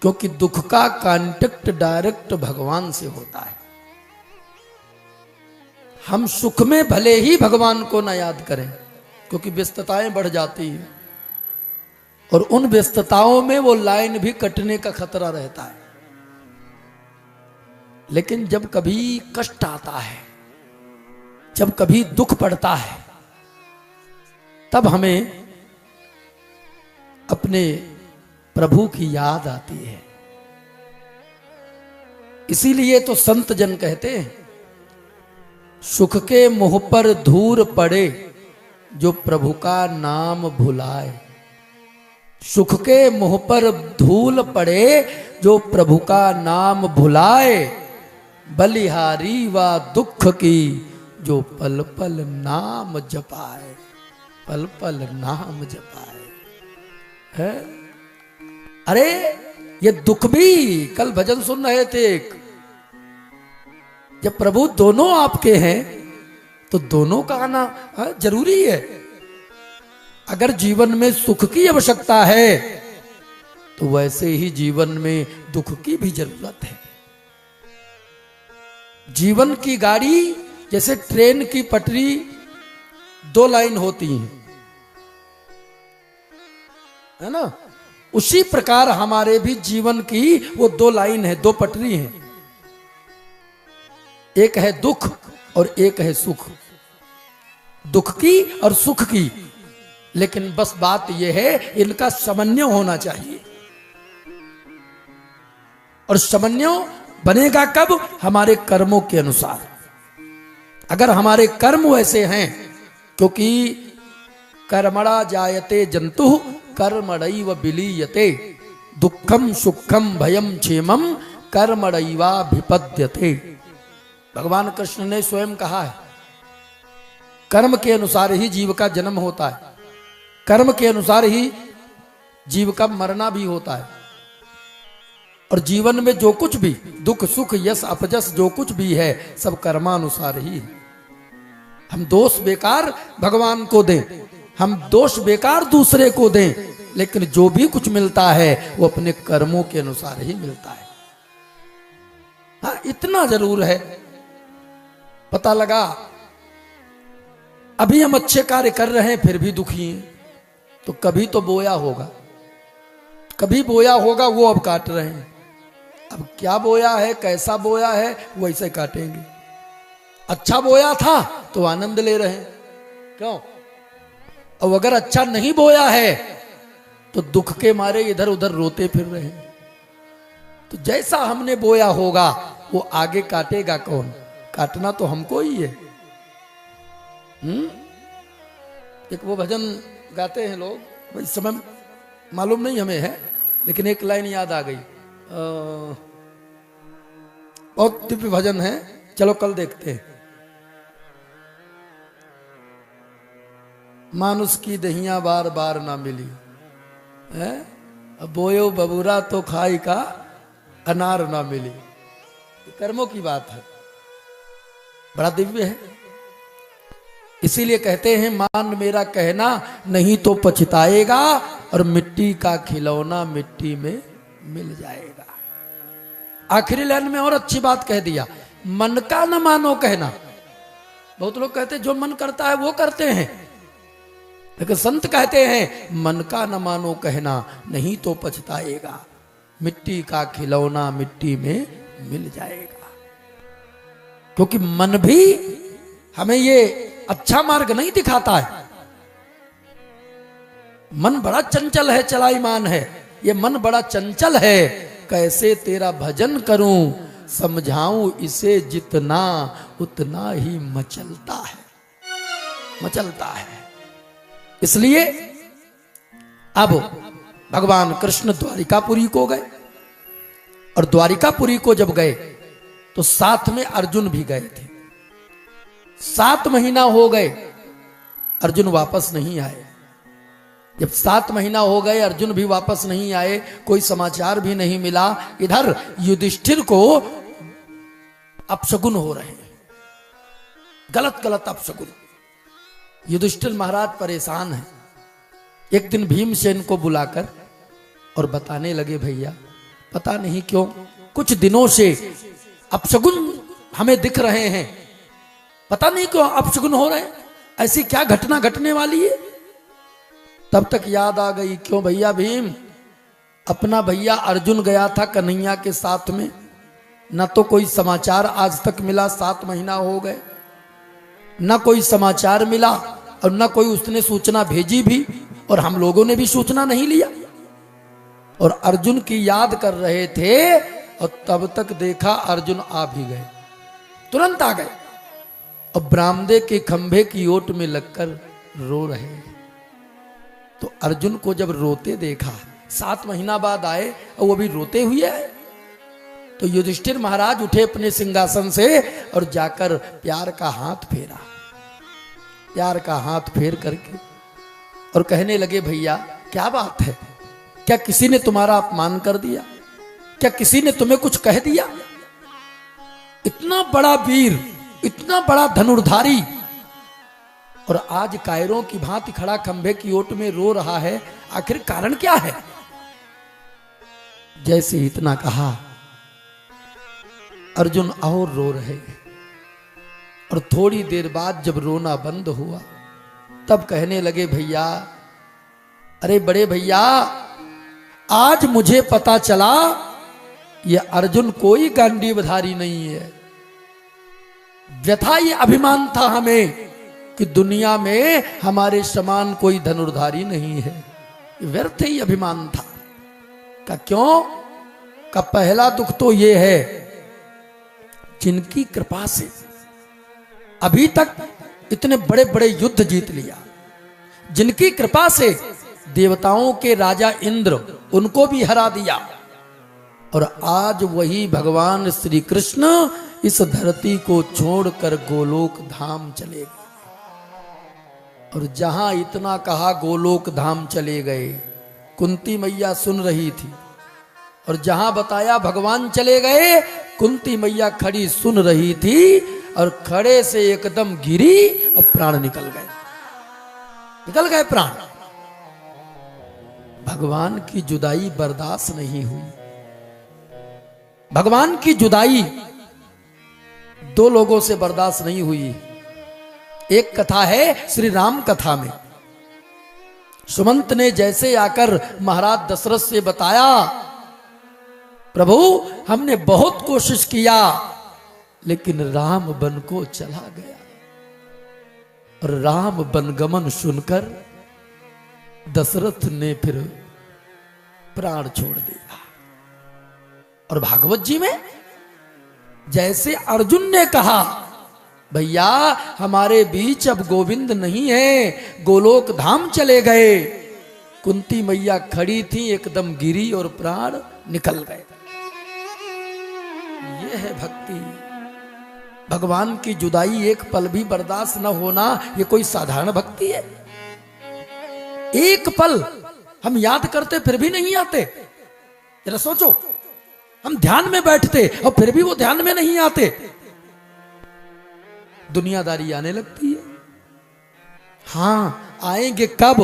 क्योंकि दुख का कांटेक्ट डायरेक्ट भगवान से होता है। हम सुख में भले ही भगवान को न याद करें, क्योंकि व्यस्तताएं बढ़ जाती हैं और उन व्यस्तताओं में वो लाइन भी कटने का खतरा रहता है। लेकिन जब कभी कष्ट आता है, जब कभी दुख पड़ता है, तब हमें अपने प्रभु की याद आती है। इसीलिए तो संत जन कहते हैं, सुख के मुंह पर धूल पड़े जो प्रभु का नाम भुलाए। सुख के मुंह पर धूल पड़े जो प्रभु का नाम भुलाए। बलिहारी व दुख की जो पल पल नाम जपाए, पल पल नाम जपाए। है? अरे ये दुख भी, कल भजन सुन रहे थे एक, जब प्रभु दोनों आपके हैं तो दोनों का आना जरूरी है। अगर जीवन में सुख की आवश्यकता है तो वैसे ही जीवन में दुख की भी जरूरत है। जीवन की गाड़ी जैसे ट्रेन की पटरी दो लाइन होती हैं, है ना, उसी प्रकार हमारे भी जीवन की वो दो लाइन है, दो पटरी है। एक है दुख और एक है सुख, दुख की और सुख की। लेकिन बस बात यह है, इनका समन्वय होना चाहिए। और समन्वय बनेगा कब? हमारे कर्मों के अनुसार। अगर हमारे कर्म वैसे हैं, क्योंकि कर्मणा जायते जंतु कर्मणैव विलीयते, दुखम सुखम भयम क्षेमम कर्मणैवाभिपद्यते। भगवान कृष्ण ने स्वयं कहा है, कर्म के अनुसार ही जीव का जन्म होता है, कर्म के अनुसार ही जीव का मरना भी होता है। और जीवन में जो कुछ भी दुख सुख यश अपजस जो कुछ भी है, सब कर्मानुसार ही है। हम दोष बेकार भगवान को दें, हम दोष बेकार दूसरे को दें, लेकिन जो भी कुछ मिलता है वो अपने कर्मों के अनुसार ही मिलता है। हाँ, इतना जरूर है। पता लगा अभी हम अच्छे कार्य कर रहे हैं फिर भी दुखी हैं, तो कभी तो बोया होगा, कभी बोया होगा, वो अब काट रहे हैं। अब क्या बोया है, कैसा बोया है, वैसे काटेंगे। अच्छा बोया था तो आनंद ले रहे हैं, क्यों? और अगर अच्छा नहीं बोया है तो दुख के मारे इधर उधर रोते फिर रहे हैं। तो जैसा हमने बोया होगा वो आगे काटेगा कौन? काटना तो हमको ही है। एक वो भजन गाते हैं लोग, भाई समय मालूम नहीं हमें है, लेकिन एक लाइन याद आ गई। बहुत दिव्य भजन है, चलो कल देखते हैं। मानुष की दहिया बार बार ना मिली है, अब बोयो बबूरा तो खाई का अनार ना मिली। कर्मों की बात है, बड़ा दिव्य है। इसीलिए कहते हैं, मान मेरा कहना नहीं तो पछताएगा, और मिट्टी का खिलौना मिट्टी में मिल जाएगा। आखिरी लाइन में और अच्छी बात कह दिया, मन का न मानो कहना। बहुत लोग कहते हैं जो मन करता है वो करते हैं, लेकिन संत कहते हैं मन का न मानो कहना नहीं तो पछताएगा, मिट्टी का खिलौना मिट्टी में मिल जाएगा। क्योंकि मन भी हमें ये अच्छा मार्ग नहीं दिखाता है। मन बड़ा चंचल है, चलाईमान है। ये मन बड़ा चंचल है, कैसे तेरा भजन करूं, समझाऊं इसे जितना उतना ही मचलता है, मचलता है। इसलिए अब भगवान कृष्ण द्वारिकापुरी को गए, और द्वारिकापुरी को जब गए तो साथ में अर्जुन भी गए थे। 7 महीना हो गए, अर्जुन वापस नहीं आए। जब 7 महीना हो गए, अर्जुन भी वापस नहीं आए, कोई समाचार भी नहीं मिला। इधर युधिष्ठिर को अपशगुन हो रहे हैं, गलत गलत अपशगुन। युधिष्ठिर महाराज परेशान हैं। एक दिन भीमसेन को बुलाकर और बताने लगे, भैया पता नहीं क्यों कुछ दिनों से अपशगुन हमें दिख रहे हैं, पता नहीं क्यों अपशगुन हो रहे हैं, ऐसी क्या घटना घटने वाली है। तब तक याद आ गई, क्यों भैया भीम, अपना भैया अर्जुन गया था कन्हैया के साथ में, न तो कोई समाचार आज तक मिला, 7 महीना हो गए, न कोई समाचार मिला और न कोई उसने सूचना भेजी भी, और हम लोगों ने भी सूचना नहीं लिया, और अर्जुन की याद कर रहे थे, और तब तक देखा अर्जुन आ भी गए, तुरंत आ गए, और बरामदे के खंभे की ओट में लगकर रो रहे हैं। तो अर्जुन को जब रोते देखा, 7 महीना बाद आए और वो भी रोते हुए आए, तो युधिष्ठिर महाराज उठे अपने सिंहासन से और जाकर प्यार का हाथ फेरा, प्यार का हाथ फेर करके और कहने लगे, भैया क्या बात है, क्या किसी ने तुम्हारा अपमान कर दिया, क्या किसी ने तुम्हें कुछ कह दिया? इतना बड़ा वीर, इतना बड़ा धनुर्धारी, और आज कायरों की भांति खड़ा खंभे की ओट में रो रहा है, आखिर कारण क्या है? जैसे इतना कहा, अर्जुन और रो रहे, और थोड़ी देर बाद जब रोना बंद हुआ तब कहने लगे, भैया, अरे बड़े भैया, आज मुझे पता चला ये अर्जुन कोई गांडीवधारी नहीं है। व्यथा ये अभिमान था हमें कि दुनिया में हमारे समान कोई धनुर्धारी नहीं है, व्यर्थ ही अभिमान था। का क्यों? का पहला दुख तो ये है, जिनकी कृपा से अभी तक इतने बड़े बड़े युद्ध जीत लिया, जिनकी कृपा से देवताओं के राजा इंद्र उनको भी हरा दिया, और आज वही भगवान श्री कृष्ण इस धरती को छोड़कर गोलोक धाम चले गए। और जहां इतना कहा गोलोक धाम चले गए, कुंती मैया सुन रही थी, और जहां बताया भगवान चले गए, कुंती मैया खड़ी सुन रही थी, और खड़े से एकदम गिरी और प्राण निकल गए प्राण। भगवान की जुदाई बर्दाश्त नहीं हुई। भगवान की जुदाई 2 लोगों से बर्दाश्त नहीं हुई। एक कथा है श्री राम कथा में, सुमंत ने जैसे आकर महाराज दशरथ से बताया, प्रभु हमने बहुत कोशिश किया लेकिन राम बन को चला गया, और राम बनगमन सुनकर दशरथ ने फिर प्राण छोड़ दिया। और भागवत जी में जैसे अर्जुन ने कहा, भैया हमारे बीच अब गोविंद नहीं है, गोलोक धाम चले गए, कुंती मैया खड़ी थी, एकदम गिरी और प्राण निकल गए। ये है भक्ति। भगवान की जुदाई एक पल भी बर्दाश्त न होना, ये कोई साधारण भक्ति है? एक पल हम याद करते फिर भी नहीं आते। जरा सोचो, हम ध्यान में बैठते और फिर भी वो ध्यान में नहीं आते। दुनियादारी आने लगती है। हाँ, आएंगे कब?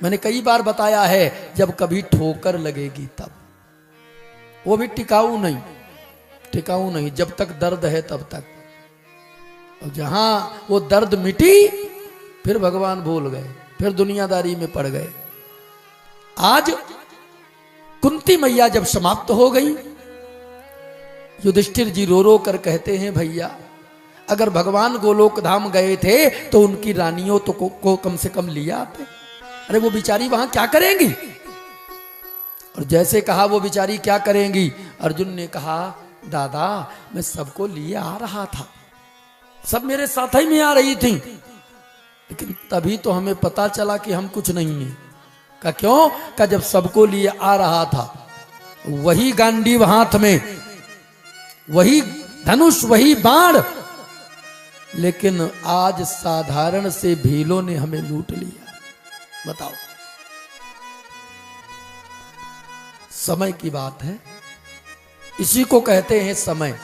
मैंने कई बार बताया है, जब कभी ठोकर लगेगी तब। वो भी टिकाऊ नहीं, टिकाऊ नहीं, जब तक दर्द है तब तक। और जहां वो दर्द मिटी, फिर भगवान भूल गए, फिर दुनियादारी में पड़ गए। आज कुंती मैया जब समाप्त हो गई, युधिष्ठिर जी रो रो कर कहते हैं, भैया अगर भगवान गोलोक धाम गए थे तो उनकी रानियों तो को कम से कम लिया आते। अरे वो बिचारी वहां क्या करेंगी? और जैसे कहा वो बिचारी क्या करेंगी, अर्जुन ने कहा, दादा मैं सबको लिए आ रहा था, सब मेरे साथ ही में आ रही थी, लेकिन तभी तो हमें पता चला कि हम कुछ नहीं है। का क्यों? का जब सबको लिए आ रहा था, वही गांडीव हाथ में, वही धनुष, वही बाण, लेकिन आज साधारण से भीलों ने हमें लूट लिया। बताओ, समय की बात है, इसी को कहते हैं समय।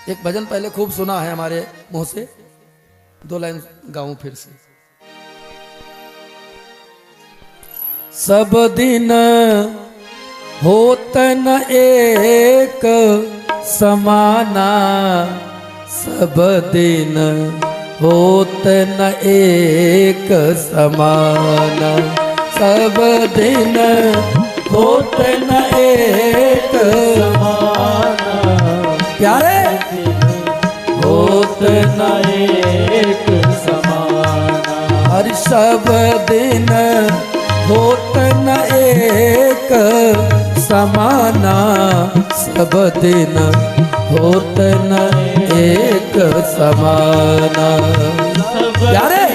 एक भजन पहले खूब सुना है हमारे मुंह से, 2 लाइन गाऊं फिर से। सब दिन होत न एक समाना सब दिन, होत न एक समाना सब दिन, होत न एक समाना प्यारे, होत न एक समाना हर सब दिन, होत न एक समाना सब दिन, होत न एक समाना प्यारे,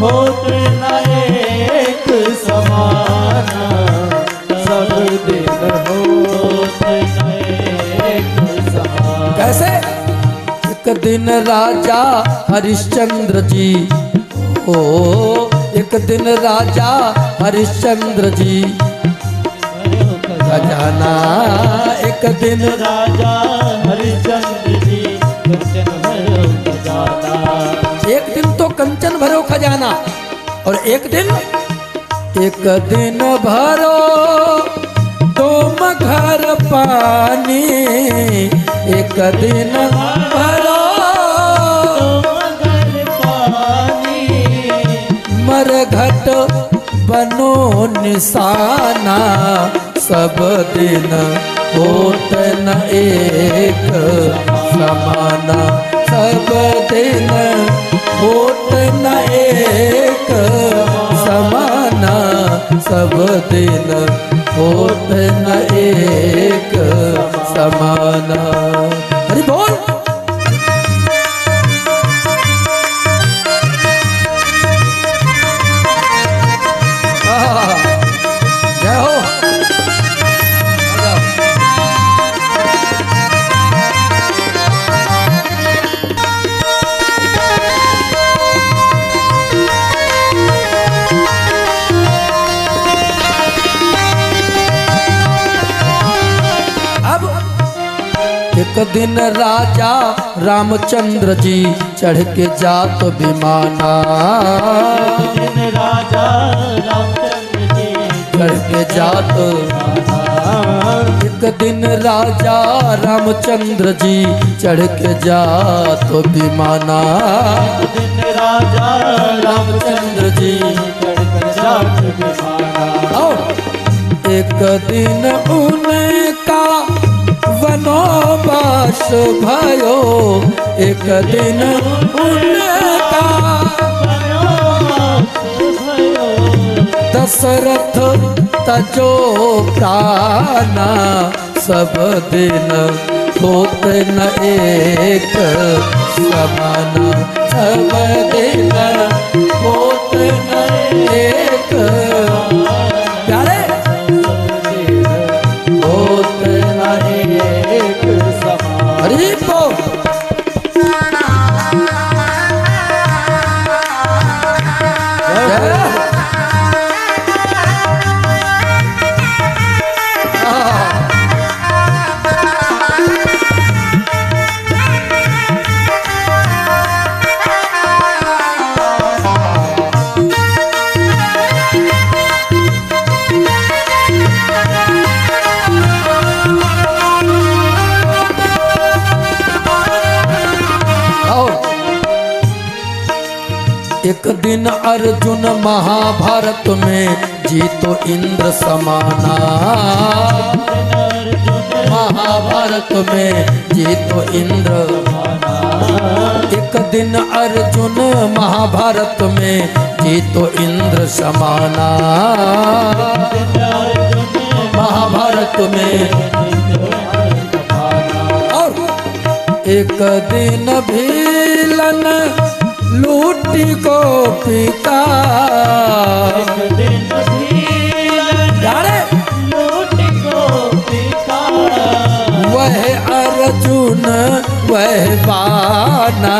होत न एक समाना सब दिन, होत न एक समाना। कैसे? एक दिन राजा हरिश्चंद्र जी, ओ एक दिन राजा हरिश्चंद्र जी खजाना, एक दिन राजा हरिश्चंद्र जी कंचन भरो खजाना। एक दिन तो कंचन भरो खजाना और एक दिन भरो तुम घर पानी, एक दिन भरो मरघट बनो निशाना सब दिन, होत न एक समाना सब दिन, होत न एक समाना सब दिन, होत न एक समाना। हरि बोल। जय हो। अब एक दिन राजा रामचंद्र जी चढ़ के जात विमाना, राजा रामचंद्र जी चढ़ के जात, एक दिन राजा रामचंद्र जी चढ़ के जात विमाना, राजा रामचंद्र जी चढ़ के जात विमाना। और एक दिन उनका वनवास भयो, एक दिन उनका दशरथ तजो प्राणा सब दिन, होत न एक समाना सब दिन, होत न एक प्यारे, होत न एक समाना। हरि बोल। एक दिन अर्जुन महाभारत में जीतो इंद्र समाना, महाभारत में जीतो इंद्र। एक दिन अर्जुन महाभारत में जीतो इंद्र समाना, महाभारत में। और एक दिन भीलन लूटी गोपी का, वह अर्जुन वह बाना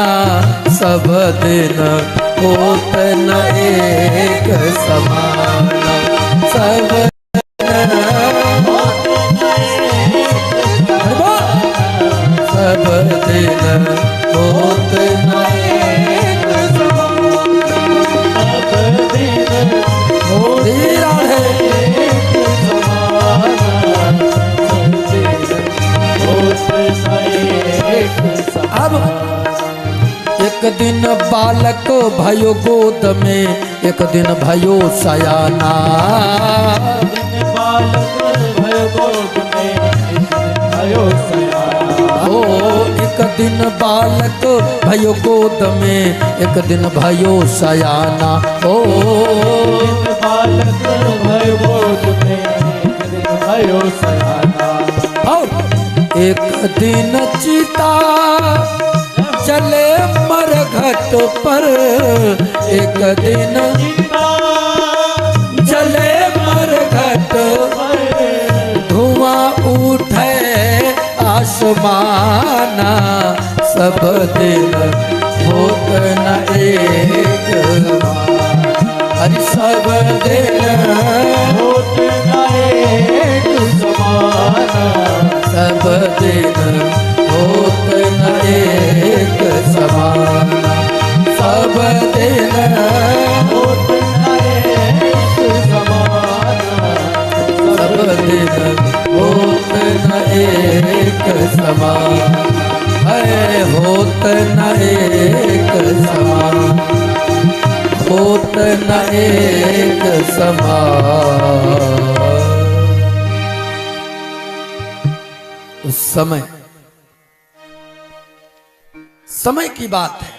सब दिन, होत न एक समाना सब सब दिन, होत न एक समाना सब दिन, होती राधे। अब एक दिन बालक भयो गोद में, एक दिन भयो सयाना। बालक भयो गोद में, एक दिन भयो सयाना। ओ एक दिन बालक भयो गोद में, एक दिन भयो सयाना। ओ बालक भयो गोद में, एक दिन भयो सयाना। और एक दिन चिता चले मरघट पर, एक दिन चले मरघट पर, धुआं उठे आसमाना। सब दिन होत न एक, अरे सब दिन होत न एक समाना। सब दिन होत न एक समाना। सब दिन होत न एक समाना। सब दिन होत न एक समान, है होत न एक समान, होत न एक समान। उस समय की बात है,